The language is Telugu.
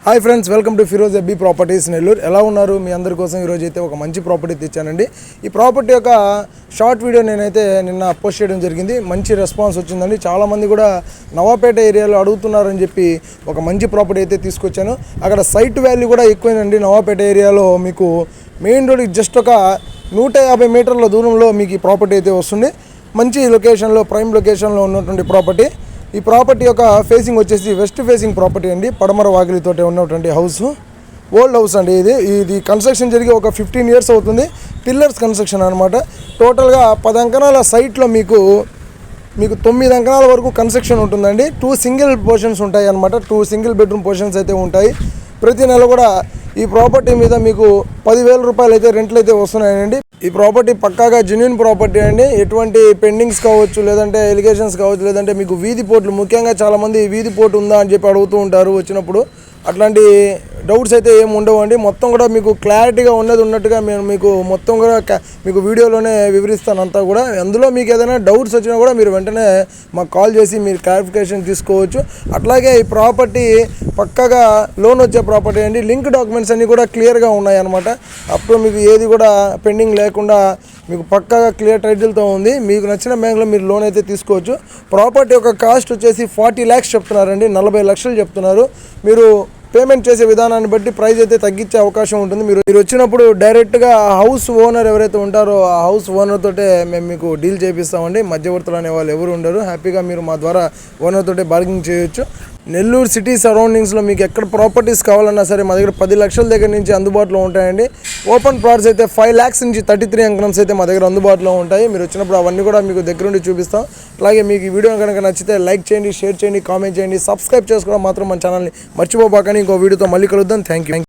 Hi friends, welcome to Firoz ఎబ్బీ ప్రాపర్టీస్ నెల్లూరు. ఎలా ఉన్నారు? మీ అందరి కోసం ఈరోజు అయితే ఒక మంచి ప్రాపర్టీ తెచ్చానండి. ఈ ప్రాపర్టీ యొక్క షార్ట్ వీడియో నేనైతే నిన్న పోస్ట్ చేయడం జరిగింది. మంచి రెస్పాన్స్ వచ్చిందండి. చాలామంది కూడా నవాపేట ఏరియాలో అడుగుతున్నారని చెప్పి ఒక మంచి ప్రాపర్టీ అయితే తీసుకొచ్చాను. అక్కడ సైట్ వాల్యూ కూడా ఎక్కువైందండి. నవాపేట ఏరియాలో మీకు మెయిన్ రోడ్కి జస్ట్ ఒక 150 మీటర్ల దూరంలో మీకు ఈ ప్రాపర్టీ అయితే వస్తుంది. మంచి లొకేషన్లో, ప్రైమ్ లొకేషన్లో ఉన్నటువంటి ప్రాపర్టీ. ఈ ప్రాపర్టీ యొక్క ఫేసింగ్ వచ్చేసి వెస్ట్ ఫేసింగ్ ప్రాపర్టీ అండి. పడమర వాకిలితో ఉన్నటువంటి హౌస్, ఓల్డ్ హౌస్ అండి. ఇది కన్స్ట్రక్షన్ జరిగి ఒక 15 ఇయర్స్ అవుతుంది. పిల్లర్స్ కన్స్ట్రక్షన్ అనమాట. టోటల్గా 10 అంకణాల సైట్లో మీకు 9 అంకణాల వరకు కన్స్ట్రక్షన్ ఉంటుందండి. 2 సింగిల్ పోర్షన్స్ ఉంటాయి అనమాట. 2 సింగిల్ బెడ్రూమ్ పోర్షన్స్ అయితే ఉంటాయి. ప్రతి నెల కూడా ఈ ప్రాపర్టీ మీద మీకు 10,000 రూపాయలు అయితే రెంట్లు అయితే వస్తున్నాయండి. ఈ ప్రాపర్టీ పక్కాగా జెన్యూన్ ప్రాపర్టీ అండి. ఎటువంటి పెండింగ్స్ కావచ్చు, లేదంటే ఎలిగేషన్స్ కావచ్చు, లేదంటే మీకు వీధి పోర్టులు, ముఖ్యంగా చాలామంది వీధి పోర్టు ఉందా అని చెప్పి అడుగుతూ ఉంటారు వచ్చినప్పుడు. అట్లాంటి డౌట్స్ అయితే ఏమి ఉండవండి. మొత్తం కూడా మీకు క్లారిటీగా ఉన్నట్టుగా నేను మీకు మొత్తం కూడా మీకు వీడియోలోనే వివరిస్తాను అంతా కూడా. అందులో మీకు ఏదైనా డౌట్స్ వచ్చినా కూడా మీరు వెంటనే మాకు కాల్ చేసి మీరు క్లారిఫికేషన్ తీసుకోవచ్చు. అట్లాగే ఈ ప్రాపర్టీ పక్కాగా లోన్ వచ్చే ప్రాపర్టీ అండి. లింక్ డాక్యుమెంట్స్ అన్నీ కూడా క్లియర్గా ఉన్నాయన్నమాట. అప్పుడు మీకు ఏది కూడా పెండింగ్ లేకుండా మీకు పక్కాగా క్లియర్ టైటిల్తో ఉంది. మీకు నచ్చిన బ్యాంక్లో మీరు లోన్ అయితే తీసుకోవచ్చు. ప్రాపర్టీ యొక్క కాస్ట్ వచ్చేసి 40 lakhs చెప్తున్నారండి. 40 లక్షలు చెప్తున్నారు. మీరు పేమెంట్ చేసే విధానాన్ని బట్టి ప్రైస్ అయితే తగ్గించే అవకాశం ఉంటుంది. మీరు వచ్చినప్పుడు డైరెక్ట్గా హౌస్ ఓనర్ ఎవరైతే ఉంటారో ఆ హౌస్ ఓనర్ తోటే మేము మీకు డీల్ చేపిస్తామండి. మధ్యవర్తులు అనే వాళ్ళు ఎవరు ఉండరు. హ్యాపీగా మీరు మా ద్వారా ఓనర్ తోటే బార్గింగ్ చేయొచ్చు. నెల్లూరు సిటీ సరౌండింగ్స్లో మీకు ఎక్కడ ప్రాపర్టీస్ కావాలన్నా సరే మా దగ్గర 10 లక్షల దగ్గర నుంచి అందుబాటులో ఉంటాయండి. ఓపెన్ ప్లాట్స్ అయితే 5 lakhs నుంచి 33 అంకణమ్స్ అయితే మా దగ్గర అందుబాటులో ఉంటాయి. మీరు వచ్చినప్పుడు అవన్నీ కూడా మీకు దగ్గరుండి చూపిస్తాం. అలాగే మీకు ఈ వీడియో కనుక నచ్చితే లైక్ చేయండి, షేర్ చేయండి, కామెంట్ చేయండి, సబ్స్క్రైబ్ చేసుకోవడం మాత్రం మన ఛానల్ని మర్చిపోబాకని. ఇంకో వీడియోతో మళ్ళీ కలుద్దాం. Thank you.